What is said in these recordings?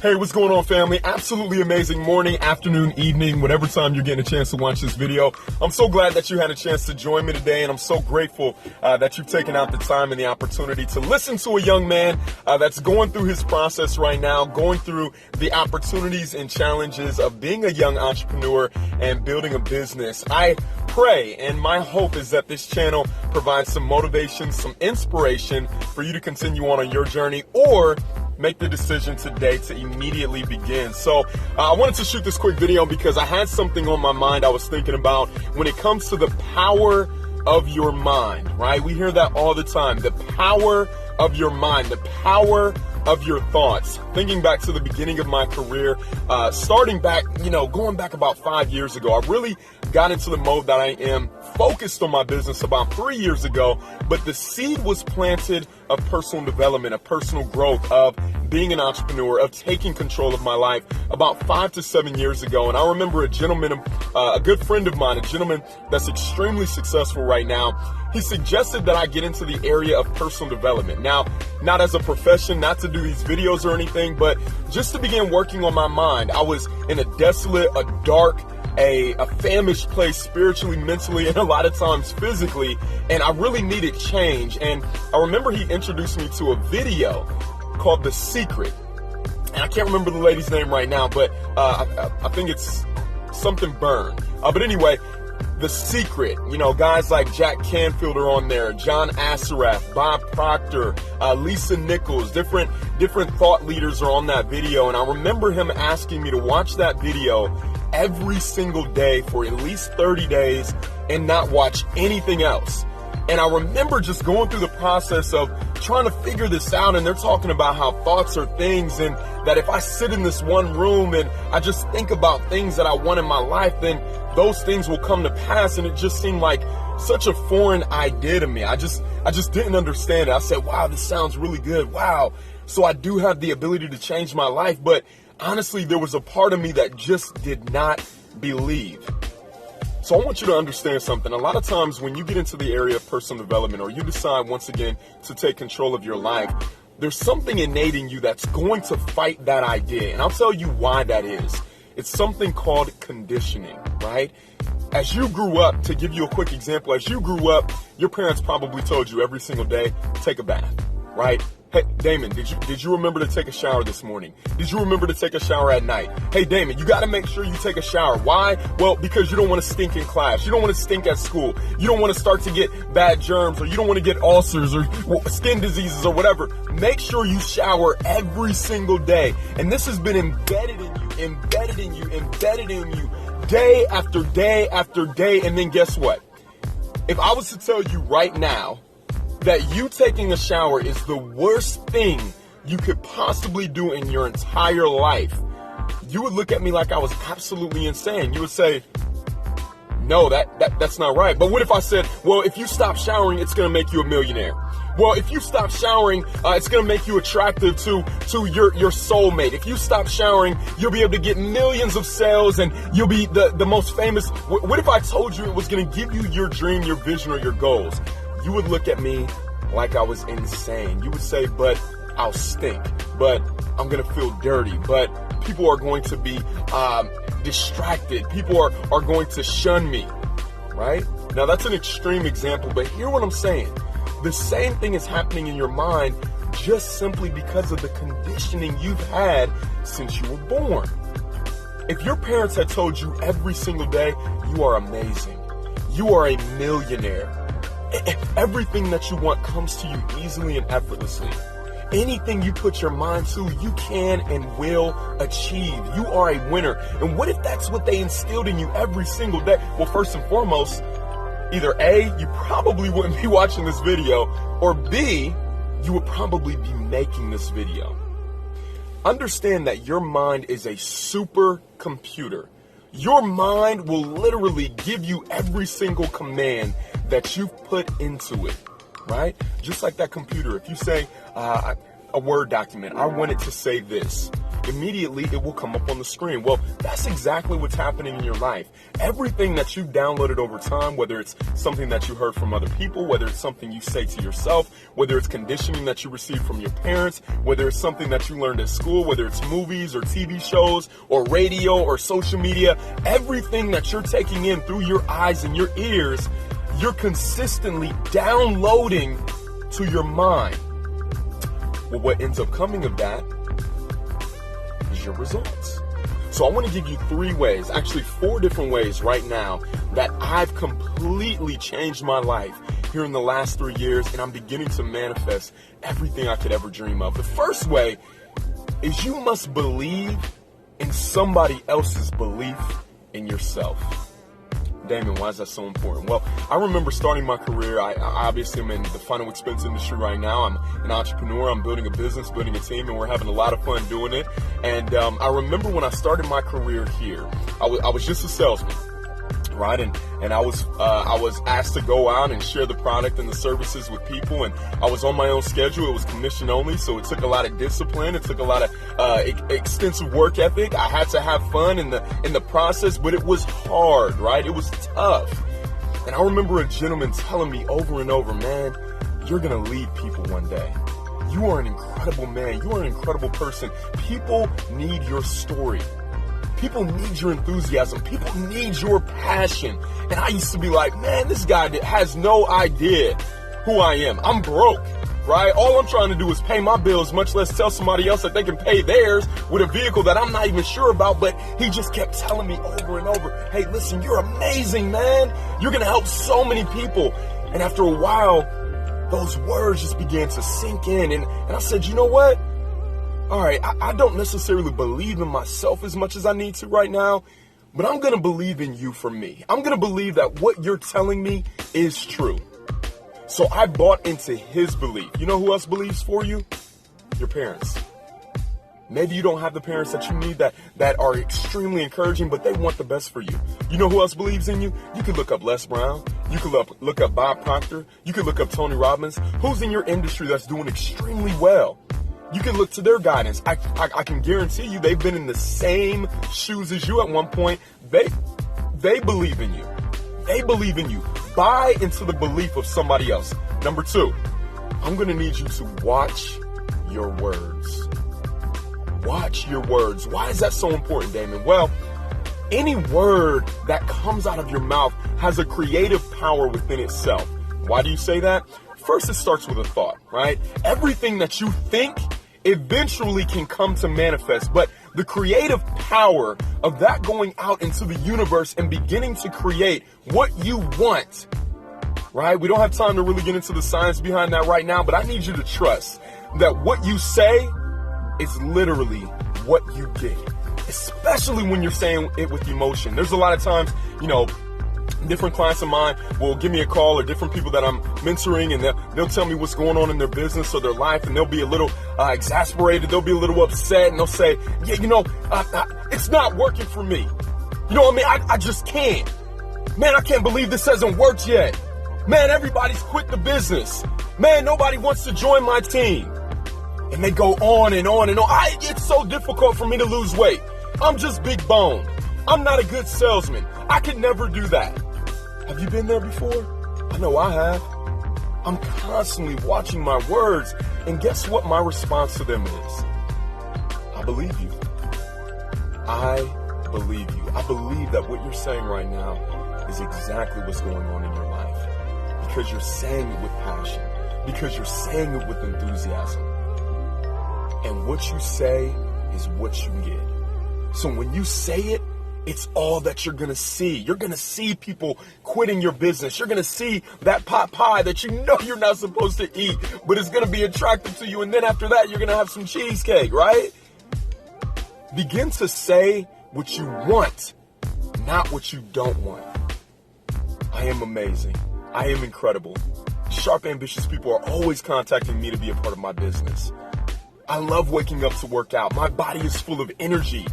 Hey, what's going on, family? Absolutely amazing morning, afternoon, evening, whatever time you're getting a chance to watch this video. I'm so glad that you had a chance to join me today, and I'm so grateful that you've taken out the time and the opportunity to listen to a young man that's going through his process right now, going through the opportunities and challenges of being a young entrepreneur and building a business. I pray, and my hope is that this channel provides some motivation, some inspiration for you to continue on your journey, or make the decision today to immediately begin. So I wanted to shoot this quick video because I had something on my mind I was thinking about when it comes to the power of your mind, right? We hear that all the time, the power of your mind, the power of your thoughts. Thinking back to the beginning of my career, starting back, going back about 5 years ago, I really got into the mode that I am focused on my business about 3 years ago, but the seed was planted of personal development, of personal growth, of being an entrepreneur, of taking control of my life about 5 to 7 years ago. And I remember a gentleman, a good friend of mine, a gentleman that's extremely successful right now, he suggested that I get into the area of personal development. Now, not as a profession, not to do these videos or anything, but just to begin working on my mind. I was in a desolate, a dark, a famished place spiritually, mentally, and a lot of times physically, and I really needed change. And I remember he introduced me to a video called The Secret, and I can't remember the lady's name right now, but I think it's something Byrne. But anyway, The Secret, guys like Jack Canfield are on there, John Assaraf, Bob Proctor, Lisa Nichols, different thought leaders are on that video. And I remember him asking me to watch that video every single day for at least 30 days and not watch anything else. And I remember just going through the process of trying to figure this out, and they're talking about how thoughts are things, and that if I sit in this one room and I just think about things that I want in my life, then those things will come to pass. And it just seemed like such a foreign idea to me. I just didn't understand it. I said, wow, this sounds really good. Wow. So I do have the ability to change my life. But honestly, there was a part of me that just did not believe. So I want you to understand something. A lot of times when you get into the area of personal development, or you decide once again to take control of your life, there's something innate in you that's going to fight that idea. And I'll tell you why that is. It's something called conditioning, right? As you grew up, to give you a quick example, as you grew up, your parents probably told you every single day, take a bath, right? Hey, Damon, did you remember to take a shower this morning? Did you remember to take a shower at night? Hey, Damon, you got to make sure you take a shower. Why? Well, because you don't want to stink in class. You don't want to stink at school. You don't want to start to get bad germs, or you don't want to get ulcers or skin diseases or whatever. Make sure you shower every single day. And this has been embedded in you day after day after day. And then guess what? If I was to tell you right now that you taking a shower is the worst thing you could possibly do in your entire life, you would look at me like I was absolutely insane. You would say, no, that's not right. But what if I said, well, if you stop showering, it's going to make you a millionaire? Well, if you stop showering, it's going to make you attractive to your soulmate. If you stop showering, you'll be able to get millions of sales, and you'll be the most famous. What if I told you it was going to give you your dream, your vision, or your goals? You would look at me like I was insane. You would say, but I'll stink, but I'm going to feel dirty, but people are going to be distracted. People are going to shun me, right? Now, that's an extreme example, but hear what I'm saying. The same thing is happening in your mind just simply because of the conditioning you've had since you were born. If your parents had told you every single day, you are amazing, you are a millionaire, everything that you want comes to you easily and effortlessly, anything you put your mind to, you can and will achieve. You are a winner. And what if that's what they instilled in you every single day? Well, first and foremost, either A, you probably wouldn't be watching this video, or B, you would probably be making this video. Understand that your mind is a supercomputer. Your mind will literally give you every single command that you've put into it, right? Just like that computer. If you say a Word document, I want it to say this, immediately it will come up on the screen. Well, that's exactly what's happening in your life. Everything that you've downloaded over time, whether it's something that you heard from other people, whether it's something you say to yourself, whether it's conditioning that you received from your parents, whether it's something that you learned at school, whether it's movies or TV shows or radio or social media, everything that you're taking in through your eyes and your ears, you're consistently downloading to your mind. Well, what ends up coming of that is your results. So I want to give you 3 ways, actually 4 different ways right now that I've completely changed my life here in the last 3 years, and I'm beginning to manifest everything I could ever dream of. The first way is you must believe in somebody else's belief in yourself. Damon, why is that so important? Well, I remember starting my career. I obviously am in the final expense industry right now. I'm an entrepreneur. I'm building a business, building a team, and we're having a lot of fun doing it. And I remember when I started my career here, I was just a salesman, right? And I was asked to go out and share the product and the services with people, and I was on my own schedule. It was commission only, so it took a lot of discipline. It took a lot of extensive work ethic. I had to have fun in the process, but it was hard, right? It was tough. And I remember a gentleman telling me over and over, man, you're gonna lead people one day. You are an incredible man. You are an incredible person. People need your story. People need your enthusiasm. People need your passion. And I used to be like, man, this guy has no idea who I am. I'm broke, right? All I'm trying to do is pay my bills, much less tell somebody else that they can pay theirs with a vehicle that I'm not even sure about. But he just kept telling me over and over, hey, listen, you're amazing, man. You're going to help so many people. And after a while, those words just began to sink in. And I said, you know what? All right, I don't necessarily believe in myself as much as I need to right now, but I'm going to believe in you for me. I'm going to believe that what you're telling me is true. So I bought into his belief. You know who else believes for you? Your parents. Maybe you don't have the parents that you need that are extremely encouraging, but they want the best for you. You know who else believes in you? You could look up Les Brown. You could look up Bob Proctor. You could look up Tony Robbins. Who's in your industry that's doing extremely well? You can look to their guidance. I can guarantee you they've been in the same shoes as you at one point. They believe in you. They believe in you. Buy into the belief of somebody else. Number 2, I'm going to need you to watch your words. Watch your words. Why is that so important, Damon? Well, any word that comes out of your mouth has a creative power within itself. Why do you say that? First, it starts with a thought, right? Everything that you think eventually can come to manifest, but the creative power of that going out into the universe and beginning to create what you want, right? We don't have time to really get into the science behind that right now, but I need you to trust that what you say is literally what you get, especially when you're saying it with emotion. There's a lot of times, different clients of mine will give me a call, or different people that I'm mentoring, and they'll tell me what's going on in their business or their life, and they'll be a little exasperated, they'll be a little upset, and they'll say, it's not working for me. You know what I mean? I just can't. Man, I can't believe this hasn't worked yet. Man, everybody's quit the business. Man, nobody wants to join my team. And they go on and on and on. It's so difficult for me to lose weight. I'm just big bone. I'm not a good salesman. I could never do that. Have you been there before? I know I have. I'm constantly watching my words, and guess what my response to them is? I believe you. I believe you. I believe that what you're saying right now is exactly what's going on in your life, because you're saying it with passion, because you're saying it with enthusiasm. And what you say is what you get. So when you say it, it's all that you're going to see. You're going to see people quitting your business. You're going to see that pot pie that you know you're not supposed to eat, but it's going to be attractive to you. And then after that, you're going to have some cheesecake, right? Begin to say what you want, not what you don't want. I am amazing. I am incredible. Sharp, ambitious people are always contacting me to be a part of my business. I love waking up to work out. My body is full of energy.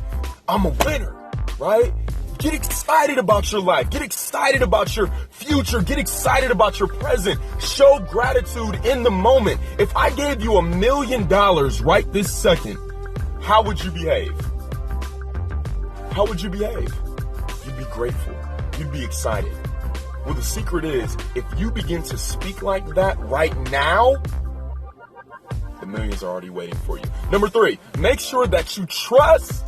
I'm a winner. Right? Get excited about your life. Get excited about your future. Get excited about your present. Show gratitude in the moment. If I gave you $1 million right this second, how would you behave? How would you behave? You'd be grateful. You'd be excited. Well, the secret is, if you begin to speak like that right now, the millions are already waiting for you. Number 3, make sure that you trust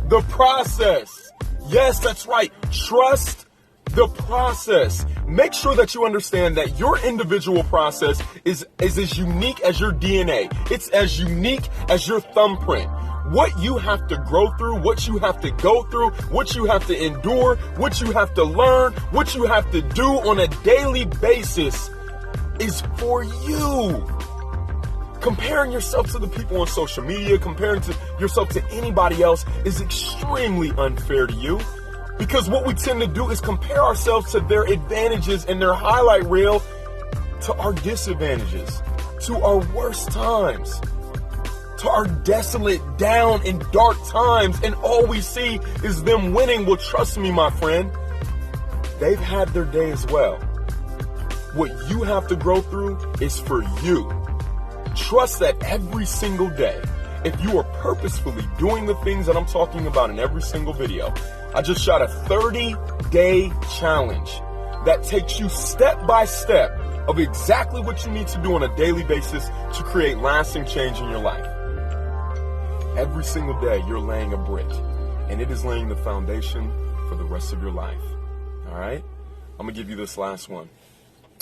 the process. Yes, that's right. Trust the process. Make sure that you understand that your individual process is as unique as your DNA. It's as unique as your thumbprint. What you have to grow through, what you have to go through, what you have to endure, what you have to learn, what you have to do on a daily basis is for you. Comparing yourself to the people on social media, comparing yourself to anybody else is extremely unfair to you. Because what we tend to do is compare ourselves to their advantages and their highlight reel to our disadvantages, to our worst times, to our desolate, down, and dark times, and all we see is them winning. Well, trust me, my friend, they've had their day as well. What you have to grow through is for you. Trust that every single day, if you are purposefully doing the things that I'm talking about in every single video, I just shot a 30-day challenge that takes you step by step of exactly what you need to do on a daily basis to create lasting change in your life. Every single day, you're laying a brick, and it is laying the foundation for the rest of your life. All right? I'm going to give you this last one.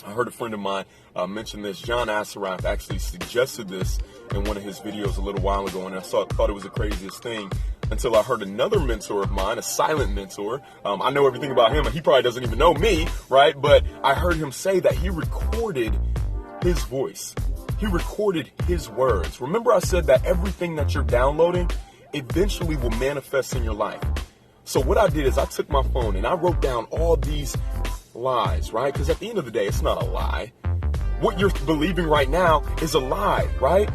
I heard a friend of mine mention this. John Assaraf actually suggested this in one of his videos a little while ago, and I thought it was the craziest thing until I heard another mentor of mine, a silent mentor. I know everything about him, and he probably doesn't even know me, right? But I heard him say that he recorded his voice. He recorded his words. Remember I said that everything that you're downloading eventually will manifest in your life. So what I did is I took my phone and I wrote down all these lies, right? Because at the end of the day, it's not a lie. What you're believing right now is a lie, right?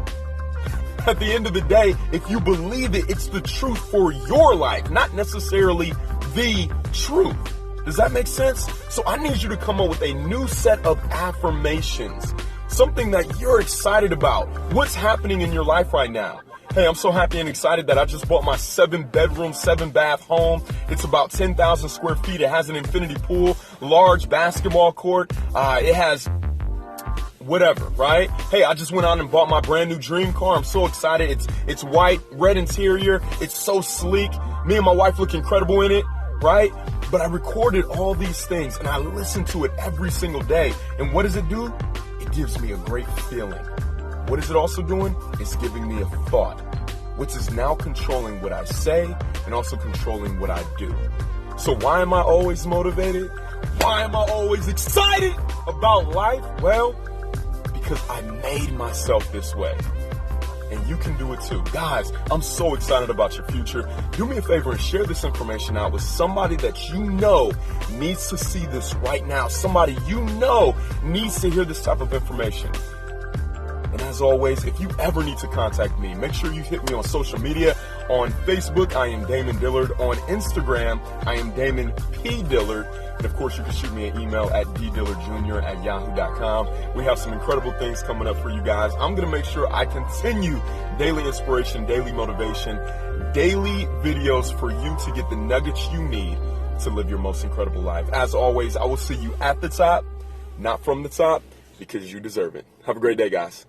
At the end of the day, if you believe it, it's the truth for your life, not necessarily the truth. Does that make sense? So I need you to come up with a new set of affirmations, something that you're excited about. What's happening in your life right now? Hey, I'm so happy and excited that I just bought my 7-bedroom, 7-bath home. It's about 10,000 square feet. It has an infinity pool, large basketball court. It has whatever, right? Hey, I just went out and bought my brand new dream car. I'm so excited. It's white, red interior. It's so sleek. Me and my wife look incredible in it, right? But I recorded all these things and I listen to it every single day. And what does it do? It gives me a great feeling. What is it also doing? It's giving me a thought, which is now controlling what I say and also controlling what I do. So why am I always motivated? Why am I always excited about life? Well, because I made myself this way. And you can do it too. Guys, I'm so excited about your future. Do me a favor and share this information out with somebody that you know needs to see this right now. Somebody you know needs to hear this type of information. And as always, if you ever need to contact me, make sure you hit me on social media. On Facebook, I am Damon Dillard. On Instagram, I am Damon P. Dillard. And of course, you can shoot me an email at ddillardjr@yahoo.com. We have some incredible things coming up for you guys. I'm going to make sure I continue daily inspiration, daily motivation, daily videos for you to get the nuggets you need to live your most incredible life. As always, I will see you at the top, not from the top, because you deserve it. Have a great day, guys.